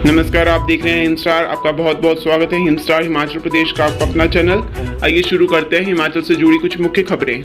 नमस्कार, आप देख रहे हैं हिमस्टार। आपका बहुत बहुत स्वागत है हिमस्टार हिमाचल प्रदेश का आपका अपना चैनल। आइए शुरू करते हैं हिमाचल से जुड़ी कुछ मुख्य खबरें।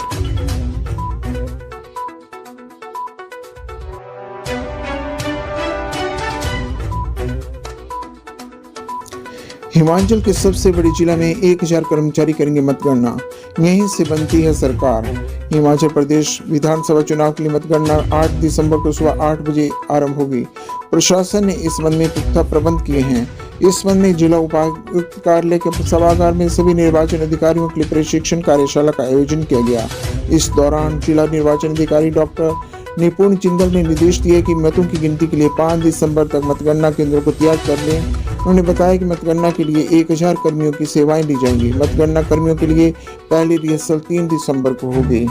हिमाचल के सबसे बड़े जिला में 1000 कर्मचारी करेंगे मतगणना, यहीं से बनती है सरकार। हिमाचल प्रदेश विधानसभा चुनाव के लिए मतगणना 8 दिसंबर को सुबह 8 बजे आरंभ होगी। प्रशासन ने इस संबंध में पुख्ता प्रबंध किए हैं। इस संबंध में जिला उपायुक्त कार्यालय के सभागार में सभी निर्वाचन अधिकारियों के लिए प्रशिक्षण कार्यशाला का आयोजन किया गया। इस दौरान जिला निर्वाचन अधिकारी डॉक्टर निपुण जिंदल ने निर्देश दिए कि मतों की गिनती के लिए 5 दिसंबर तक मतगणना केंद्रों को तैयार कर लें। उन्होंने बताया कि मतगणना के लिए 1000 कर्मियों की सेवाएं ली जाएंगी। मतगणना कर्मियों के लिए पहली रिहर्सल 3 दिसंबर को होगी।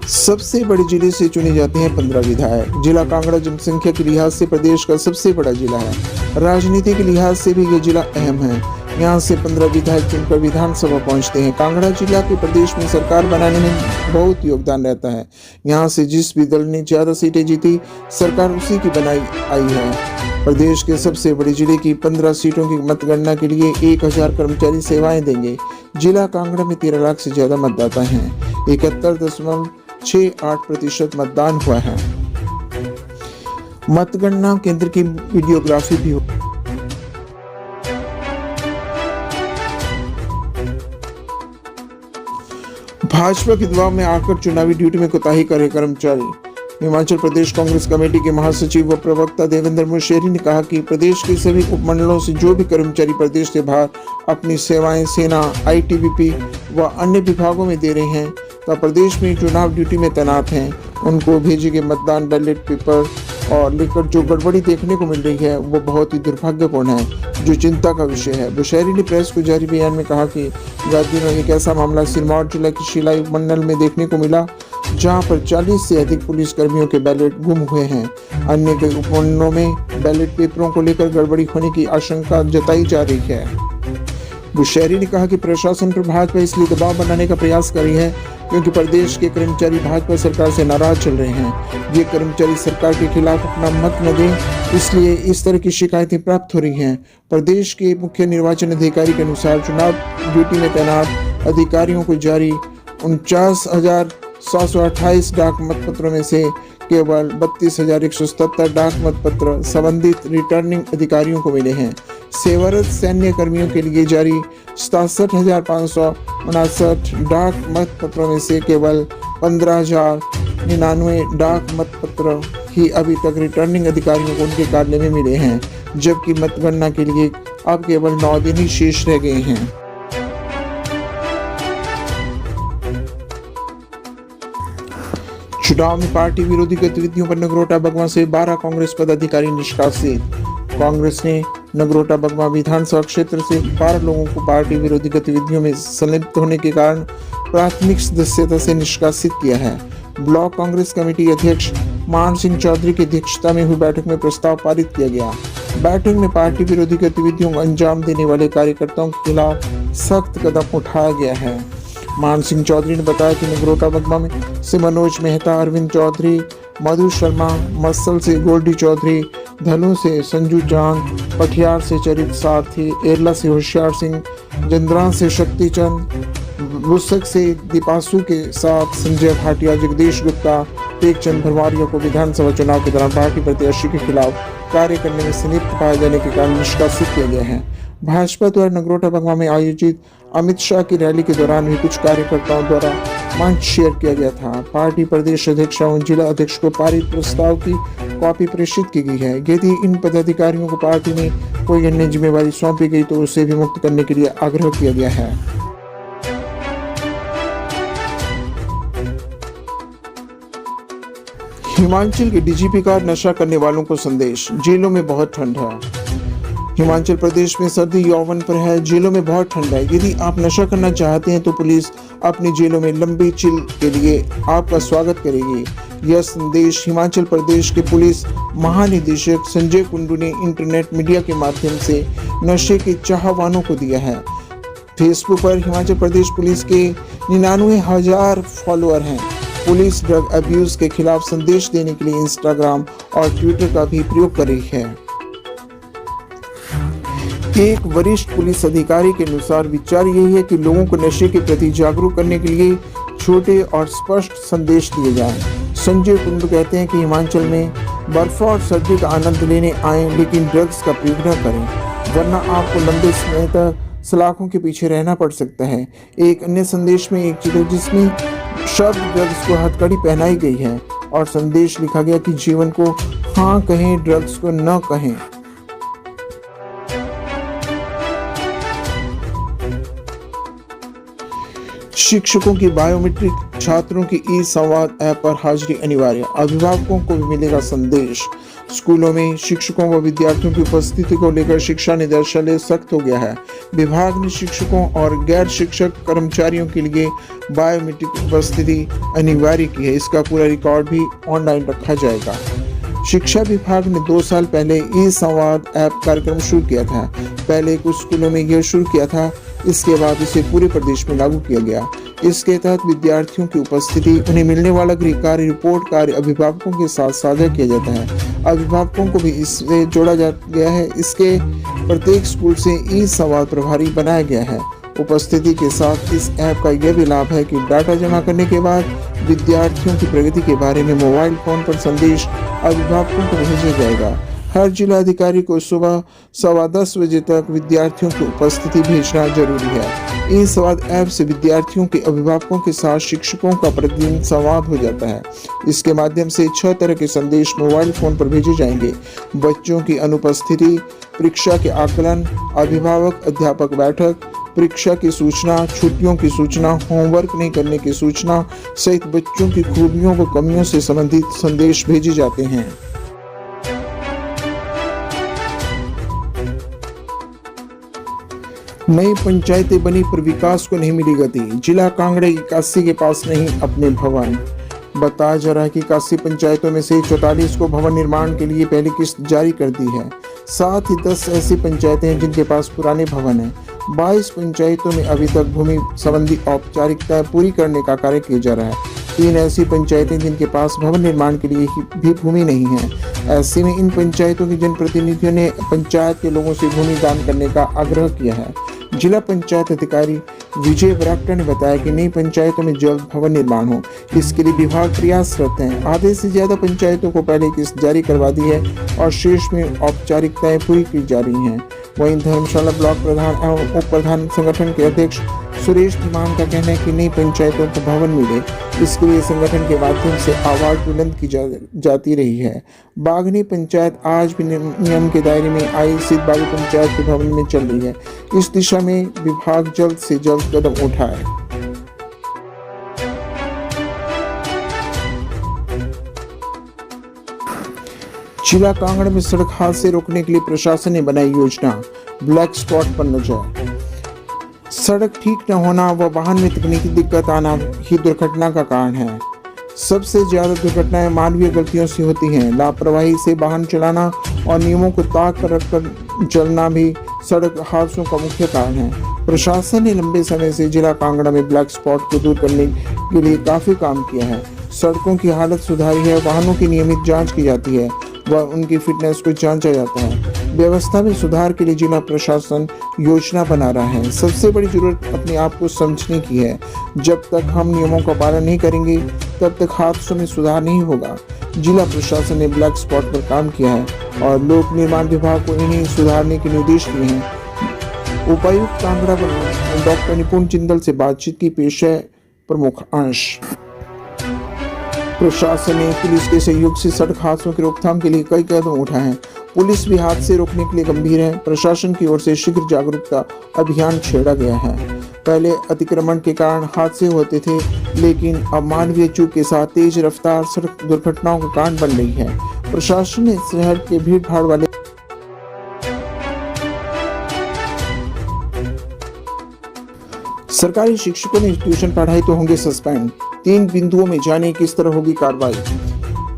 सबसे बड़े जिले से चुने जाते हैं 15 विधायक। जिला कांगड़ा जनसंख्या के लिहाज से प्रदेश का सबसे बड़ा जिला है। राजनीति के लिहाज से भी ये जिला अहम है। यहाँ से 15 विधायक चुनकर विधानसभा पहुँचते हैं। कांगड़ा जिला के प्रदेश में सरकार बनाने में बहुत योगदान रहता है। यहाँ से जिस भी दल ने ज्यादा सीटें जीती, सरकार उसी की बनाई आई है। प्रदेश के सबसे बड़े जिले की 15 सीटों की मतगणना के लिए 1000 कर्मचारी सेवाएं देंगे। जिला कांगड़ा में 13 लाख से ज्यादा मतदाता हैं। 71.68% मतदान हुआ है। मतगणना केंद्र की वीडियोग्राफी भी हो। भाजपा के दबाव में आकर चुनावी ड्यूटी में कोताही करे कर्मचारी। हिमाचल प्रदेश कांग्रेस कमेटी के महासचिव व प्रवक्ता देवेंद्र मुशेरी ने कहा कि प्रदेश के सभी उपमंडलों से जो भी कर्मचारी प्रदेश से बाहर अपनी सेवाएं सेना, आईटीबीपी व अन्य विभागों में दे रहे हैं तथा प्रदेश में चुनाव ड्यूटी में तैनात हैं, उनको भेजे गए मतदान बैलेट पेपर और लेकर जो गड़बड़ी देखने को मिल रही है वो बहुत ही दुर्भाग्यपूर्ण है, जो चिंता का विषय है। बुशैरी ने प्रेस को जारी बयान में कहा कि गत दिनों एक ऐसा मामला सिरमौर जिला की शिलाई उपमंडल में देखने को मिला, जहां पर 40 से अधिक पुलिस कर्मियों के बैलेट गुम हुए हैं। अन्य कई उपमंडलों में बैलेट पेपरों को लेकर गड़बड़ी होने की आशंका जताई जा रही है। बुशैरी ने कहा कि प्रशासन पर भाजपा इसलिए दबाव बनाने का प्रयास कर रही है क्योंकि प्रदेश के कर्मचारी भाजपा सरकार से नाराज चल रहे हैं। ये कर्मचारी सरकार के खिलाफ अपना मत न दें, इसलिए इस तरह की शिकायतें प्राप्त हो रही हैं। प्रदेश के मुख्य निर्वाचन अधिकारी के अनुसार चुनाव ड्यूटी में तैनात अधिकारियों को जारी 49,728 डाक मतपत्रों में से केवल 32,177 डाक मतपत्र संबंधित रिटर्निंग अधिकारियों को मिले हैं। सेवारत सैन्य कर्मियों के लिए जारी 67,559 डाक मतपत्रों में से केवल 15,099 डाक मतपत्र ही अभी तक रिटर्निंग अधिकारियों को उनके कार्यालय में मिले हैं, जबकि मतगणना के लिए अब केवल 9 दिन ही शेष रह गए हैं। चुनाव में पार्टी विरोधी गतिविधियों पर नगरोटा बगवां से 12 कांग्रेस पदाधिकारी निष्कासित। कांग्रेस ने नगरोटा बगवां विधानसभा क्षेत्र से 12 लोगों को पार्टी विरोधी गतिविधियों में संलिप्त होने के कारण प्राथमिक सदस्यता से निष्कासित किया है। ब्लॉक कांग्रेस कमेटी अध्यक्ष मान सिंह चौधरी की अध्यक्षता में हुई बैठक में प्रस्ताव पारित किया गया। बैठक में पार्टी विरोधी गतिविधियों को अंजाम देने वाले कार्यकर्ताओं के खिलाफ सख्त कदम उठाया गया है। मान सिंह चौधरी ने बताया कि नगरोटा बगवां में से मनोज मेहता, अरविंद चौधरी, मधु शर्मा, मसल से गोल्डी चौधरी, धनु से संजू जान, पठियार से चरित सारथी, एरला से होशियार सिंह, जंद्रान से शक्तिचंद, बुसक से दीपासु के साथ संजय भाटिया, जगदीश गुप्ता, टेकचंद भरवारिया को विधानसभा चुनाव के दौरान पार्टी प्रत्याशी के खिलाफ कार्य करने में संलिप्त पाए जाने के कारण निष्कासित किया गया है। भाजपा द्वारा नगरोटा बगवां में आयोजित अमित शाह की रैली के दौरान भी कुछ कार्यकर्ताओं द्वारा मंच शेयर किया गया था। पार्टी प्रदेश अध्यक्ष एवं जिला अध्यक्ष को पारित प्रस्ताव की कॉपी प्रेषित की गई है। यदि इन पदाधिकारियों को पार्टी में कोई अन्य जिम्मेवारी सौंपी गई तो उसे भी मुक्त करने के लिए आग्रह किया गया है। हिमाचल के डीजीपी का नशा करने वालों को संदेश, जेलों में बहुत ठंड है। हिमाचल प्रदेश में सर्दी यौवन पर है, जेलों में बहुत ठंड है। यदि आप नशा करना चाहते हैं तो पुलिस अपनी जेलों में लंबी चिल के लिए आपका स्वागत करेगी। यह संदेश हिमाचल प्रदेश के पुलिस महानिदेशक संजय कुंडू ने इंटरनेट मीडिया के माध्यम से नशे के चाहवानों को दिया है। फेसबुक पर हिमाचल प्रदेश पुलिस के 99,000 फॉलोअर हैं। पुलिस ड्रग अब्यूज के खिलाफ संदेश देने के लिए इंस्टाग्राम और ट्विटर का भी प्रयोग कर रही है। एक वरिष्ठ पुलिस अधिकारी के अनुसार विचार यही है कि लोगों को नशे के प्रति जागरूक करने के लिए छोटे और स्पष्ट संदेश दिए जाएं। संजय कुंडू कहते हैं कि हिमाचल में बर्फ और सर्दी का आनंद लेने आएं, लेकिन ड्रग्स का प्रयोग न करें, वरना आपको लंबे समय तक सलाखों के पीछे रहना पड़ सकता है। एक अन्य संदेश में एक चित्र जिसमें शब्द ड्रग्स को हथकड़ी पहनाई गई है और संदेश लिखा गया कि जीवन को हाँ कहें, ड्रग्स को न कहें। शिक्षकों की बायोमेट्रिक, छात्रों की ई संवाद ऐप पर हाजिरी अनिवार्य, अभिभावकों को भी मिलेगा संदेश। स्कूलों में शिक्षकों व विद्यार्थियों की उपस्थिति को लेकर शिक्षा निदेशालय सख्त हो गया है। विभाग ने शिक्षकों और गैर शिक्षक कर्मचारियों के लिए बायोमेट्रिक उपस्थिति अनिवार्य की है। इसका पूरा रिकॉर्ड भी ऑनलाइन रखा जाएगा। शिक्षा विभाग ने 2 साल पहले ई संवाद ऐप कार्यक्रम शुरू किया था। पहले कुछ स्कूलों में यह शुरू किया था, इसके बाद इसे पूरे प्रदेश में लागू किया गया। इसके तहत विद्यार्थियों की उपस्थिति, उन्हें मिलने वाला गृह कार्य, रिपोर्ट कार्य अभिभावकों के साथ साझा किया जाता है। अभिभावकों को भी इससे जोड़ा गया है। इसके प्रत्येक स्कूल से ई संवाद प्रभारी बनाया गया है। उपस्थिति के साथ इस ऐप का यह भी लाभ है कि डाटा जमा करने के बाद विद्यार्थियों की प्रगति के बारे में मोबाइल फोन पर संदेश अभिभावकों को भेजा जाएगा। हर जिला अधिकारी को सुबह 10:15 बजे तक विद्यार्थियों की उपस्थिति भेजना जरूरी है। ई संवाद ऐप से विद्यार्थियों के अभिभावकों के साथ शिक्षकों का प्रतिदिन संवाद हो जाता है। इसके माध्यम से 6 तरह के संदेश मोबाइल फोन पर भेजे जाएंगे। बच्चों की अनुपस्थिति, परीक्षा के आकलन, अभिभावक अध्यापक बैठक, परीक्षा की सूचना, छुट्टियों की सूचना, होमवर्क नहीं करने की सूचना सहित बच्चों की खूबियों व कमियों से संबंधित संदेश भेजे जाते हैं। नई पंचायतें बनी पर विकास को नहीं मिली गति, जिला कांगड़ा की काशी के पास नहीं अपने भवन। बताया जा रहा है कि काशी पंचायतों में से 44 को भवन निर्माण के लिए पहली किस्त जारी कर दी है। साथ ही 10 ऐसी पंचायतें हैं जिनके पास पुराने भवन हैं। 22 पंचायतों में अभी तक भूमि संबंधी औपचारिकताएं पूरी करने का कार्य किया जा रहा है। 3 ऐसी पंचायतें जिनके पास भवन निर्माण के लिए भी भूमि नहीं है। ऐसे में इन पंचायतों के जनप्रतिनिधियों ने पंचायत के लोगों से भूमि दान करने का आग्रह किया है। जिला पंचायत अधिकारी विजय बरागटा ने बताया कि नई पंचायतों में जल्द भवन निर्माण हो, इसके लिए विभाग प्रयासरत है। आधे से ज्यादा पंचायतों को पहले किस्त जारी करवा दी है और शेष में औपचारिकताएं पूरी की जा रही हैं। वहीं धर्मशाला ब्लॉक प्रधान एवं उप प्रधान संगठन के अध्यक्ष सुरेश मान का कहना है कि नई पंचायतों को भवन मिले, इसके लिए संगठन के माध्यम से आवाज बुलंद की जाती रही है। बागनी पंचायत आज भी नियम के दायरे में आई सिद्धबाड़ी पंचायत के भवन में चल रही है। इस दिशा में विभाग जल्द से जल्द कदम उठाए। जिला कांगड़ा में सड़क हादसे रोकने के लिए प्रशासन ने बनाई योजना, ब्लैक स्पॉट पर नजर। सड़क ठीक न होना व वाहन में तकनीकी दिक्कत आना ही दुर्घटना का कारण है। सबसे ज्यादा दुर्घटनाएं मानवीय गलतियों से होती हैं। लापरवाही से वाहन चलाना और नियमों को ताक पर रखकर चलना भी सड़क हादसों का मुख्य कारण है। प्रशासन ने लंबे समय से जिला कांगड़ा में ब्लैक स्पॉट को दूर करने के लिए काफी काम किया है। सड़कों की हालत सुधारी है, वाहनों की नियमित जांच की जाती है व उनकी फिटनेस को जांचा जाता है। व्यवस्था में सुधार के लिए जिला प्रशासन योजना बना रहा है। सबसे बड़ी जरूरत अपने आप को समझने की है। जब तक हम नियमों का पालन नहीं करेंगे तब तक हादसों में सुधार नहीं होगा। जिला प्रशासन ने ब्लैक स्पॉट पर काम किया है और लोक निर्माण विभाग को इन्हें सुधारने के निर्देश दिए हैं। उपायुक्त कांगड़ा डॉक्टर निपुण जिंदल से बातचीत की पेश है प्रमुख अंश। प्रशासन ने पुलिस के सहयोग से सड़क हादसों की रोकथाम के लिए कई कदम उठाए हैं। पुलिस भी हादसे रोकने के लिए गंभीर है। प्रशासन की ओर से शीघ्र जागरूकता अभियान छेड़ा गया है। पहले अतिक्रमण के कारण हादसे होते थे, लेकिन अब मानवीय चूक के साथ तेज रफ्तार सड़क दुर्घटनाओं का कारण बन रही है। प्रशासन ने शहर के भीड़ भाड़ वाले सरकारी शिक्षकों ने ट्यूशन पढ़ाई तो होंगे सस्पेंड। 3 बिंदुओं में जाने किस तरह होगी कार्रवाई।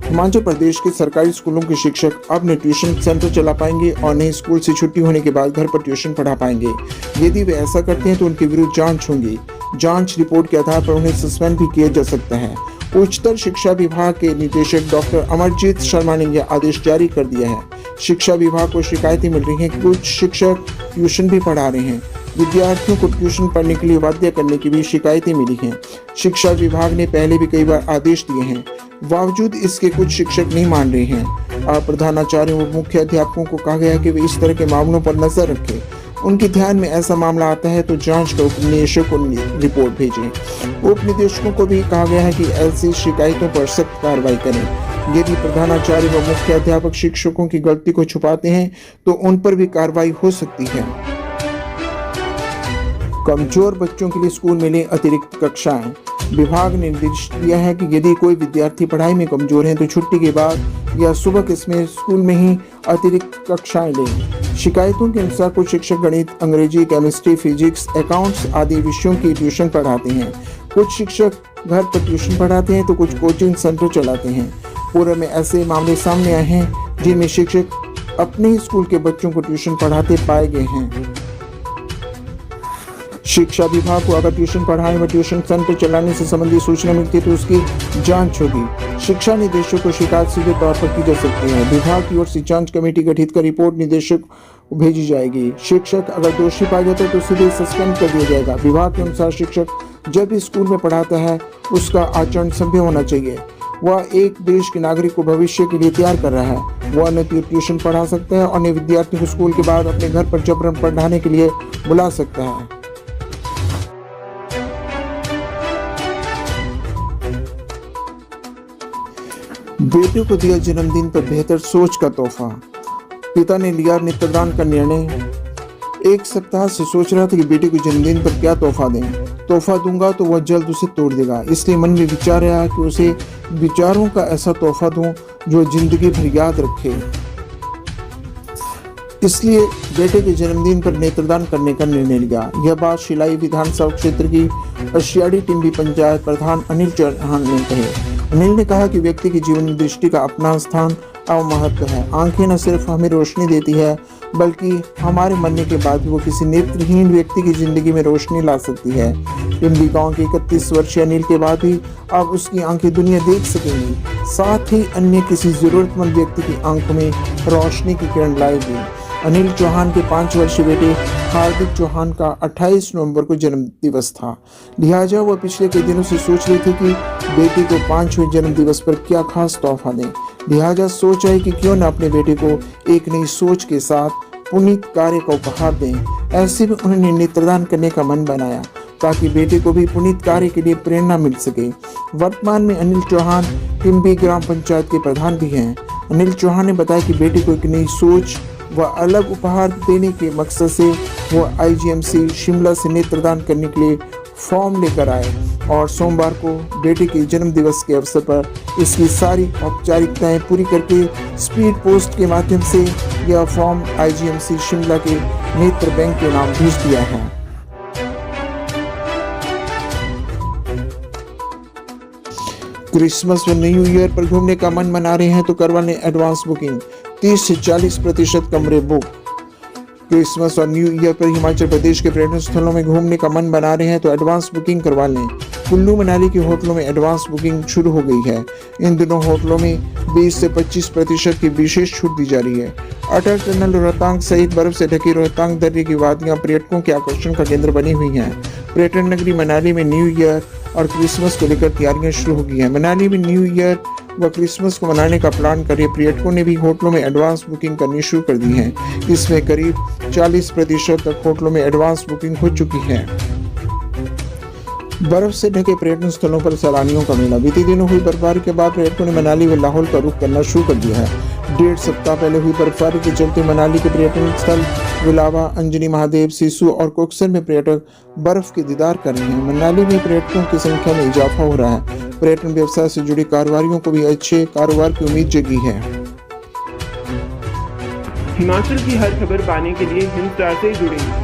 हिमाचल प्रदेश के सरकारी स्कूलों के शिक्षक अब न ट्यूशन सेंटर चला पाएंगे और न स्कूल से छुट्टी होने के बाद घर पर ट्यूशन पढ़ा पाएंगे। यदि वे ऐसा करते हैं तो उनके विरुद्ध जांच होगी। जांच रिपोर्ट के आधार पर उन्हें सस्पेंड भी किया जा सकता है। उच्चतर शिक्षा विभाग के निदेशक डॉक्टर अमरजीत शर्मा ने यह आदेश जारी कर दिया है। शिक्षा विभाग को शिकायतें मिल रही हैं कि कुछ शिक्षक ट्यूशन भी पढ़ा रहे हैं। विद्यार्थियों को ट्यूशन पढ़ने के लिए बाध्य करने की भी शिकायतें मिली हैं। शिक्षा विभाग ने पहले भी कई बार आदेश दिए हैं, बावजूद इसके कुछ शिक्षक नहीं मान रहे हैं। और प्रधानाचार्यों व मुख्य अध्यापकों को कहा गया है कि वे इस तरह के मामलों पर नजर रखें। उनके ध्यान में ऐसा मामला आता है तो जांच कर उपनिदेशक को रिपोर्ट भेजें। उपनिदेशकों को भी कहा गया है कि ऐसी शिकायतों पर सख्त कार्रवाई करें। यदि प्रधानाचार्य व मुख्य अध्यापक शिक्षकों की गलती को छुपाते हैं तो उन पर भी कार्रवाई हो सकती है। कमजोर बच्चों के लिए स्कूल में लें अतिरिक्त कक्षाएं। विभाग ने निर्देश दिया है कि यदि कोई विद्यार्थी पढ़ाई में कमजोर है तो छुट्टी के बाद या सुबह के समय स्कूल में ही अतिरिक्त कक्षाएं लें। शिकायतों के अनुसार कुछ शिक्षक गणित, अंग्रेजी, केमिस्ट्री, फिजिक्स, अकाउंट्स आदि विषयों की ट्यूशन पढ़ाते हैं। कुछ शिक्षक घर पर ट्यूशन पढ़ाते हैं तो कुछ कोचिंग सेंटर चलाते हैं। पूर्व में ऐसे मामले सामने आए हैं जिनमें शिक्षक अपने ही स्कूल के बच्चों को ट्यूशन पढ़ाते पाए गए हैं। शिक्षा विभाग को अगर ट्यूशन पढ़ाने व ट्यूशन सेंटर चलाने से संबंधित सूचना मिलती है तो उसकी जांच होगी। शिक्षा निदेशक को शिकायत सीधे तौर पर की जा सकती है। विभाग की ओर से जांच कमेटी गठित कर रिपोर्ट निदेशक को भेजी जाएगी। शिक्षक अगर दोषी पाया जाता है तो सीधे सस्पेंड कर दिया जाएगा। विभाग के अनुसार शिक्षक जब भी स्कूल में पढ़ाता है उसका आचरण सभ्य होना चाहिए। वह एक देश के नागरिक को भविष्य के लिए तैयार कर रहा है। वह न तो ट्यूशन पढ़ा सकता है और न विद्यार्थी को स्कूल के बाद अपने घर पर जबरन पढ़ाने के लिए बुला सकता है। बेटे को दिया जन्मदिन पर बेहतर सोच का तोहफा। पिता ने लिया नेत्रदान का निर्णय। एक सप्ताह से सोच रहा था कि बेटे को जन्मदिन पर क्या तोहफा दें। तोहफा दूंगा तो वह जल्द उसे तोड़ देगा, इसलिए मन में विचार आया कि उसे विचारों का ऐसा तोहफा दूं जो जिंदगी भर याद रखे। इसलिए बेटे के जन्मदिन पर नेत्रदान करने का निर्णय लिया। यह बात शिलाई विधानसभा क्षेत्र की अशियाड़ी टिम्बी पंचायत प्रधान अनिल चौहान ने कही। अनिल ने कहा कि व्यक्ति की जीवन दृष्टि का अपना स्थान और महत्व है। आंखें न सिर्फ हमें रोशनी देती है बल्कि हमारे मरने के बाद भी वो किसी नेत्रहीन व्यक्ति की जिंदगी में रोशनी ला सकती है। टिम्बी गांव के 31 वर्षीय अनिल के बाद भी अब उसकी आंखें दुनिया देख सकेंगी, साथ ही अन्य किसी जरूरतमंद व्यक्ति की आंखों में रोशनी की किरण लाएगी। अनिल चौहान के 5 वर्षीय बेटे हार्दिक चौहान का 28 नवंबर को जन्म दिवस था। लिहाजा वह पिछले कई दिनों से सोच रही थी कि बेटे को 5वें जन्म दिवस पर क्या खास तोहफा दें। लिहाजा सोच आई कि क्यों न अपने बेटे को एक नई सोच के साथ पुनीत कार्य का उपहार दें। ऐसे में उन्होंने नेत्रदान करने का मन बनाया ताकि बेटे को भी पुनीत कार्य के लिए प्रेरणा मिल सके। वर्तमान में अनिल चौहान टिम्बी ग्राम पंचायत के प्रधान भी हैं। अनिल चौहान ने बताया कि बेटे को एक नई सोच व अलग उपहार देने के मकसद से वो IGMC शिमला से नेत्रदान करने के लिए फॉर्म लेकर आए और सोमवार को बेटे के जन्म दिवस के अवसर पर इसकी सारी औपचारिकताएं पूरी करके स्पीड पोस्ट के माध्यम से यह फॉर्म IGMC शिमला के नेत्र बैंक के नाम भेज दिया है। क्रिसमस व न्यू ईयर पर घूमने का मन बना रहे हैं तो करवा लें एडवांस बुकिंग। 30 से 40% कमरे बुक। क्रिसमस और न्यू ईयर पर हिमाचल प्रदेश के पर्यटन स्थलों में घूमने का मन बना रहे हैं तो एडवांस बुकिंग करवा लें। कुल्लू मनाली के होटलों में एडवांस बुकिंग शुरू हो गई है। इन दिनों होटलों में 20 से 25% की विशेष छूट दी जा रही है। अटल टनल रोहतांग सहित बर्फ से ढकी रोहतांग दर्रे की वादियां पर्यटकों के आकर्षण का केंद्र बनी हुई हैं। पर्यटन नगरी मनाली में न्यू ईयर और क्रिसमस को लेकर तैयारियां शुरू हो गई हैं। मनाली में न्यू ईयर व क्रिसमस को मनाने का प्लान कर रहे पर्यटकों ने भी होटलों में एडवांस बुकिंग करनी शुरू कर दी है। इसमें करीब 40% तक होटलों में एडवांस बुकिंग हो चुकी है। बर्फ से ढके पर्यटन स्थलों पर सैलानियों का मेला। बीते दिनों हुई बर्फबारी के बाद पर्यटकों ने मनाली व लाहौल का रुख करना शुरू कर दिया है। 1.5 सप्ताह पहले हुई बर्फबारी के चलते मनाली के पर्यटन स्थल विलावा, अंजनी महादेव, सिसु और कोकसर में पर्यटक बर्फ के दीदार कर रहे हैं। मनाली में पर्यटकों की संख्या में इजाफा हो रहा है। पर्यटन व्यवसाय से जुड़ी कारोबारियों को भी अच्छे कारोबार की उम्मीद जगी है। हिमाचल की हर खबर पाने के लिए हिंद स्टार से जुड़ें।